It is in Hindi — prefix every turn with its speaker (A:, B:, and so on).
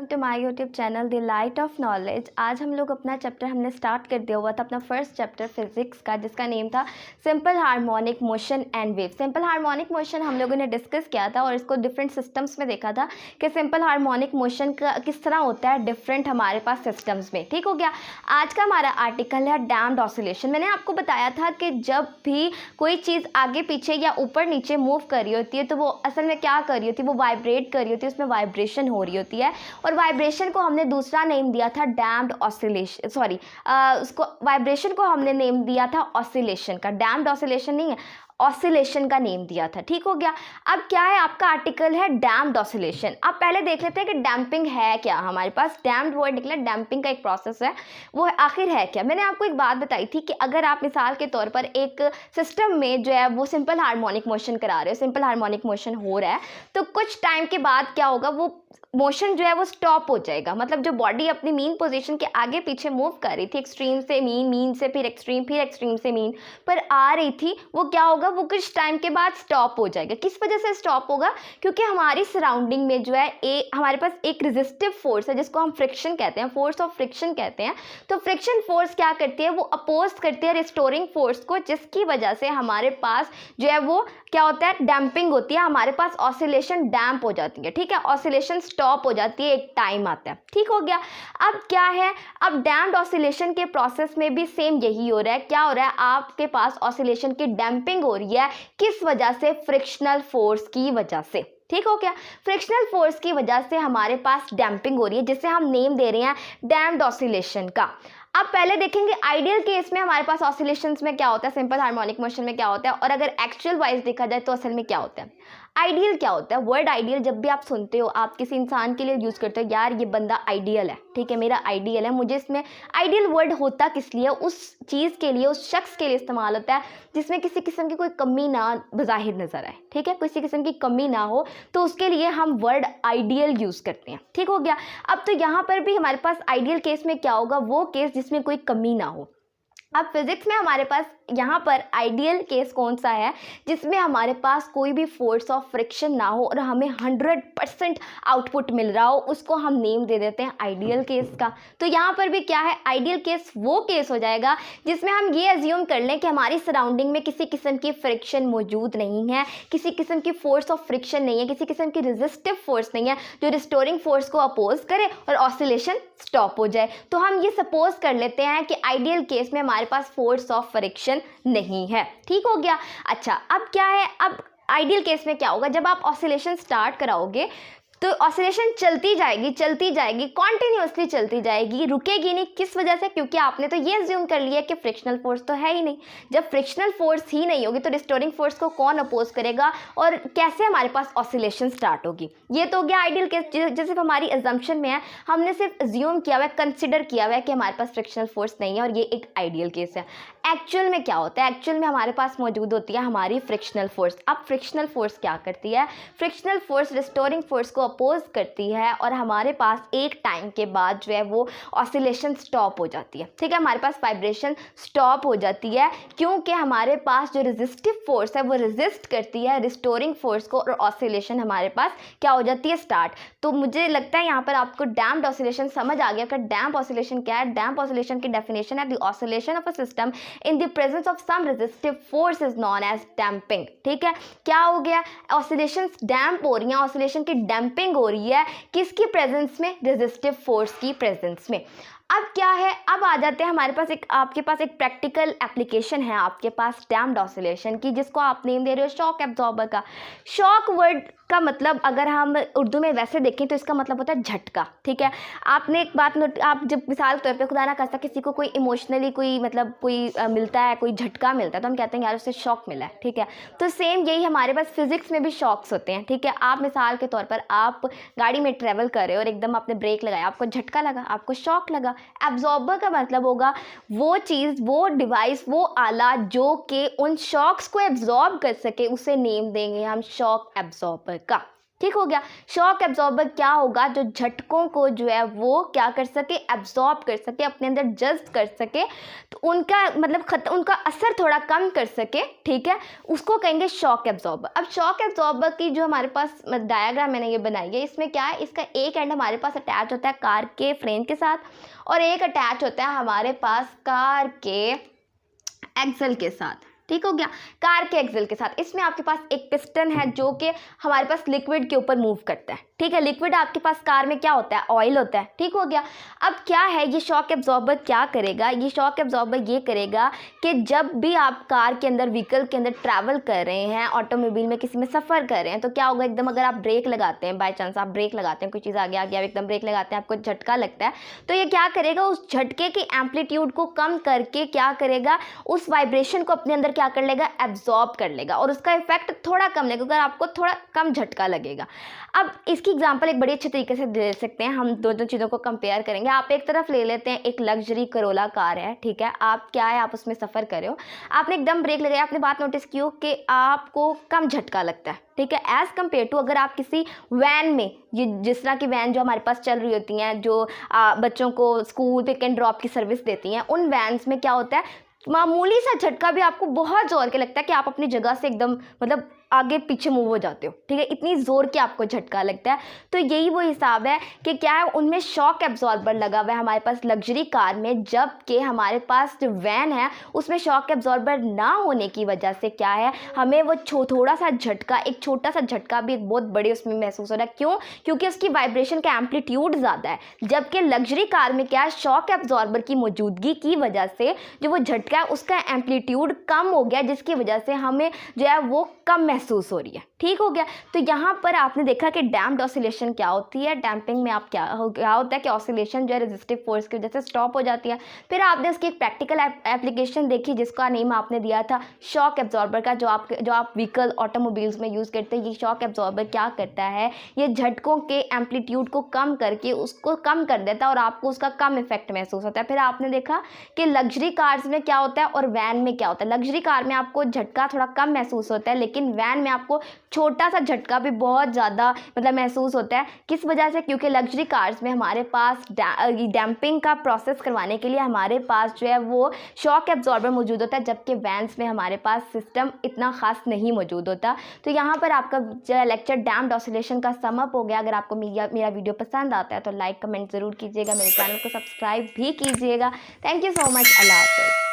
A: Welcome to my YouTube channel the light of knowledge. आज हम लोग अपना चैप्टर हमने स्टार्ट कर दिया हुआ था, अपना फर्स्ट चैप्टर फिजिक्स का, जिसका नेम था simple harmonic motion and wave. Simple harmonic motion हम लोगों ने डिस्कस किया था और इसको डिफरेंट सिस्टम्स में देखा था कि सिंपल हार्मोनिक मोशन का किस तरह होता है डिफरेंट हमारे पास सिस्टम्स में। ठीक हो गया। आज का हमारा आर्टिकल है डैम्प्ड ऑसिलेशन। मैंने आपको बताया था कि जब भी कोई चीज़ आगे पीछे या ऊपर नीचे मूव कर रही होती है तो वो असल में क्या कर रही होती है, वो वाइब्रेट कर रही होती है, उसमें वाइब्रेशन हो रही होती है। और वाइब्रेशन को हमने दूसरा नेम दिया था डैम्प्ड ऑसिलेशन, उसको वाइब्रेशन को हमने नेम दिया था ऑसिलेशन का। डैम्प्ड ऑसिलेशन नहीं है, ऑसिलेशन का नेम दिया था। ठीक हो गया। अब क्या है, आपका आर्टिकल है डैम्प्ड ऑसिलेशन। अब पहले देख लेते हैं कि डैम्पिंग है क्या। हमारे पास डैम्प्ड वर्ड निकला, डैम्पिंग का एक प्रोसेस है, वो आखिर है क्या। मैंने आपको एक बात बताई थी कि अगर आप मिसाल के तौर पर एक सिस्टम में जो है वो सिंपल हार्मोनिक मोशन करा रहे हो, सिंपल हार्मोनिक मोशन हो रहा है, तो कुछ टाइम के बाद क्या होगा, वो मोशन जो है वो स्टॉप हो जाएगा। मतलब जो बॉडी अपनी मीन पोजीशन के आगे पीछे मूव कर रही थी, एक्सट्रीम से मीन, मीन से फिर एक्सट्रीम से मीन पर आ रही थी, वो क्या होगा, वो कुछ टाइम के बाद स्टॉप हो जाएगा। किस वजह से स्टॉप होगा, क्योंकि हमारी सराउंडिंग में जो है हमारे पास एक रेजिस्टिव फोर्स है जिसको हम फ्रिक्शन कहते हैं, फोर्स ऑफ फ्रिक्शन कहते हैं। तो फ्रिक्शन फोर्स क्या करती है, वो अपोज करती है रिस्टोरिंग फोर्स को, जिसकी वजह से हमारे पास जो है वो क्या होता है, डैम्पिंग होती है, हमारे पास ऑसिलेशन डैम्प हो जाती है। ठीक है, ऑसिलेशन स्टॉप हो जाती है, एक टाइम आता है। ठीक हो गया। अब क्या है, अब डैम्प्ड ऑसिलेशन के प्रोसेस में भी सेम यही हो रहा है। क्या हो रहा है, आपके पास ऑसिलेशन की डैम्पिंग हो रही है, किस वजह से, फ्रिक्शनल फोर्स की वजह से। ठीक हो गया। फ्रिक्शनल फोर्स की वजह से हमारे पास डैम्पिंग हो रही है, जिसे हम नेम दे रहे हैं डैम्प्ड ऑसिलेशन का। अब पहले देखेंगे आइडियल केस में हमारे पास ऑसिलेशंस में क्या होता है, सिंपल हार्मोनिक मोशन में क्या होता है, और अगर एक्चुअल वाइज देखा जाए तो असल में क्या होता है। आइडियल क्या होता है, वर्ड आइडियल जब भी आप सुनते हो, आप किसी इंसान के लिए यूज़ करते हो, यार ये बंदा आइडियल है, ठीक है, मेरा आइडियल है, मुझे इसमें आइडियल वर्ड होता किस लिए, उस चीज़ के लिए, उस शख्स के लिए इस्तेमाल होता है जिसमें किसी किस्म की कोई कमी ना बज़ाहिर नज़र आए। ठीक है, किसी किस्म की कमी ना हो, तो उसके लिए हम वर्ड आइडियल यूज़ करते हैं। ठीक हो गया। अब तो यहाँ पर भी हमारे पास आइडियल केस में क्या होगा, वो केस जिसमें कोई कमी ना हो। अब फिजिक्स में हमारे पास यहाँ पर आइडियल केस कौन सा है, जिसमें हमारे पास कोई भी फोर्स ऑफ फ्रिक्शन ना हो और हमें 100% आउटपुट मिल रहा हो, उसको हम नेम दे देते हैं आइडियल केस का। तो यहाँ पर भी क्या है, आइडियल केस वो केस हो जाएगा जिसमें हम ये अज्यूम कर लें कि हमारी सराउंडिंग में किसी किस्म की फ्रिक्शन मौजूद नहीं है, किसी किस्म की फोर्स ऑफ फ्रिक्शन नहीं है, किसी किस्म की रेजिस्टिव फोर्स नहीं है जो रिस्टोरिंग फोर्स को अपोज करे और ऑसिलेशन स्टॉप हो जाए। तो हम ये सपोज कर लेते हैं कि आइडियल केस में हमारे पास फोर्स ऑफ फ्रिक्शन नहीं है। ठीक हो गया। अच्छा, अब क्या है, अब आइडियल केस में क्या होगा, जब आप ऑसिलेशन स्टार्ट कराओगे तो ऑसिलेशन चलती जाएगी, कॉन्टिन्यूसली चलती जाएगी, रुकेगी नहीं। किस वजह से, क्योंकि आपने तो ये अज्यूम कर लिया कि फ्रिक्शनल फोर्स तो है ही नहीं। जब फ्रिक्शनल फोर्स ही नहीं होगी तो रिस्टोरिंग फोर्स को कौन अपोज करेगा और कैसे हमारे पास ऑसिलेशन स्टार्ट होगी। ये तो हो गया आइडियल केस, जो सिर्फ हमारी अजम्पशन में है, हमने सिर्फ अज्यूम किया हुआ है, कंसिडर किया हुआ है कि हमारे पास फ्रिक्शनल फोर्स नहीं है और ये एक आइडियल केस है। एक्चुअल में क्या होता है, एक्चुअल में हमारे पास मौजूद होती है हमारी फ्रिक्शनल फोर्स। अब फ्रिक्शनल फोर्स क्या करती है, फ्रिक्शनल फोर्स रिस्टोरिंग फोर्स को अपोज करती है और हमारे पास एक टाइम के बाद जो है वो ऑसिलेशन स्टॉप हो जाती है। ठीक है, हमारे पास वाइब्रेशन स्टॉप हो जाती है, क्योंकि हमारे पास जो रेजिस्टिव फोर्स है वो रेजिस्ट करती है रिस्टोरिंग फोर्स को और ऑसिलेशन हमारे पास क्या हो जाती है, स्टार्ट। तो मुझे लगता है यहाँ पर आपको डैम्प्ड ऑसिलेशन समझ आ गया। डैम्प ऑसिलेशन क्या है, डैम्प ऑसिलेशन की डेफिनेशन है, the oscillation of a system in the presence of some resistive force is known as damping. ठीक है, क्या हो गया, ऑसिलेशन डैम्प हो रही है, ऑसिलेशन की डैम्पिंग हो रही है, किसकी प्रेजेंस में, रेजिस्टिव फोर्स की प्रेजेंस में। अब क्या है, अब आ जाते हैं हमारे पास आपके पास एक प्रैक्टिकल एप्लीकेशन है आपके पास डैम्प्ड ऑसिलेशन की, जिसको आप नेम दे रहे हो शॉक एब्जॉर्बर का। शॉक वर्ड का मतलब अगर हम उर्दू में वैसे देखें तो इसका मतलब होता है झटका। ठीक है, आपने एक बात नोट, आप जब मिसाल के तौर पे खुदा ना खास्ता किसी को कोई इमोशनली कोई मतलब कोई मिलता है, कोई झटका मिलता है, तो हम कहते हैं यार उससे शॉक मिला है। ठीक है, तो सेम यही हमारे पास फिजिक्स में भी शॉक्स होते हैं। ठीक है, आप मिसाल के तौर पर आप गाड़ी में ट्रेवल कर रहे हो और एकदम आपने ब्रेक लगाया, आपको झटका लगा, आपको शॉक लगा। एब्जॉर्बर का मतलब होगा वो चीज़, वो डिवाइस, वो आला जो कि उन शॉक्स को एब्जॉर्ब कर सके, उसे नेम देंगे हम शॉक एब्जॉर्बर का। ठीक हो गया। शॉक एब्जॉर्बर क्या होगा, जो झटकों को जो है वो क्या कर सके, एब्जॉर्ब कर सके, अपने अंदर जज्ब कर सके, तो उनका मतलब उनका असर थोड़ा कम कर सके, ठीक है, उसको कहेंगे शॉक एब्जॉर्बर। अब शॉक एब्जॉर्बर की जो हमारे पास डायग्राम मैंने ये बनाई है, इसमें क्या है, इसका एक एंड हमारे पास अटैच होता है कार के फ्रेम के साथ और एक अटैच होता है हमारे पास कार के एक्सल के साथ। ठीक हो गया, कार के एक्सल के साथ। इसमें आपके पास एक पिस्टन है जो कि हमारे पास लिक्विड के ऊपर मूव करता है, ठीक है। लिक्विड आपके पास कार में क्या होता है, ऑयल होता है, ठीक हो गया। अब क्या है, ये शॉक एब्जॉर्बर क्या करेगा, ये शॉक एब्जॉर्बर ये करेगा कि जब भी आप कार के अंदर, व्हीकल के अंदर ट्रैवल कर रहे हैं, ऑटोमोबाइल में किसी में सफ़र कर रहे हैं, तो क्या होगा, एकदम अगर आप ब्रेक लगाते हैं, बाई चांस आप ब्रेक लगाते हैं, कोई चीज़ आगे आ गया, आप एकदम ब्रेक लगाते हैं, आपको झटका लगता है, तो ये क्या करेगा, उस झटके की एम्पलीट्यूड को कम करके क्या करेगा, उस वाइब्रेशन को अपने अंदर क्या कर लेगा, एब्जॉर्ब कर लेगा और उसका इफेक्ट थोड़ा कम लगेगा, अगर आपको थोड़ा कम झटका लगेगा। अब इसकी एग्जांपल एक बड़ी अच्छे तरीके से दे सकते हैं, हम दो चीज़ों को कंपेयर करेंगे। आप एक तरफ ले लेते हैं, एक लग्जरी करोला कार है, ठीक है, आप क्या है, आप उसमें सफ़र कर रहे हो, आपने एकदम ब्रेक लगाया, आपने बात नोटिस की हो कि आपको कम झटका लगता है, ठीक है, एज़ कम्पेयर टू अगर आप किसी वैन में, ये जिस तरह की वैन जो हमारे पास चल रही होती हैं, जो बच्चों को स्कूल पिक एंड ड्रॉप की सर्विस देती हैं, उन वैन्स में क्या होता है, मामूली सा झटका भी आपको बहुत ज़ोर के लगता है कि आप अपनी जगह से एकदम मतलब आगे पीछे मूव हो जाते हो, ठीक है, इतनी ज़ोर के आपको झटका लगता है। तो यही वो हिसाब है कि क्या है, उनमें शॉक एब्जॉर्बर लगा हुआ है हमारे पास लग्जरी कार में, जबकि हमारे पास जो वैन है उसमें शॉक एब्जॉर्बर ना होने की वजह से क्या है, हमें वो थोड़ा सा झटका, एक छोटा सा झटका भी एक बहुत बड़े उसमें महसूस हो रहा है। क्यों? क्योंकि उसकी वाइब्रेशन का एम्पलीट्यूड ज़्यादा है, जबकि लग्जरी कार में क्या है, शॉक एब्जॉर्बर की मौजूदगी की वजह से जो वो झटका है उसका एम्पलीट्यूड कम हो गया, जिसकी वजह से हमें जो है वो कम महसूस हो रही है। ठीक हो गया। तो यहाँ पर आपने देखा कि डैम्प्ड ऑसिलेशन क्या होती है। डैम्पिंग में आप क्या होता है कि ऑसिलेशन जो है रेजिस्टिव फोर्स की वजह से स्टॉप हो जाती है। फिर आपने उसकी एक प्रैक्टिकल एप्लीकेशन देखी जिसका नेम आपने दिया था शॉक एब्जॉर्बर का, जो आप व्हीकल ऑटोमोबाइल्स में यूज़ करते हैं। ये शॉक एब्जॉर्बर क्या करता है, ये झटकों के एम्पलीट्यूड को कम करके उसको कम कर देता है और आपको उसका कम इफेक्ट महसूस होता है। फिर आपने देखा कि लग्जरी कार्स में क्या होता है और वैन में क्या होता है। लग्जरी कार में आपको झटका थोड़ा कम महसूस होता है, लेकिन वैन में आपको छोटा सा झटका भी बहुत ज़्यादा मतलब महसूस होता है। किस वजह से? क्योंकि लग्जरी कार्स में हमारे पास डैम्पिंग का प्रोसेस करवाने के लिए हमारे पास जो है वो शॉक एब्जॉर्बर मौजूद होता है, जबकि वैन्स में हमारे पास सिस्टम इतना खास नहीं मौजूद होता। तो यहाँ पर आपका जो लेक्चर डैम्प्ड ऑसिलेशन का समअप हो गया। अगर आपको मेरा वीडियो पसंद आता है तो लाइक कमेंट ज़रूर कीजिएगा, मेरे चैनल को सब्सक्राइब भी कीजिएगा। Thank you so much. अल्लाह हाफ़िज़।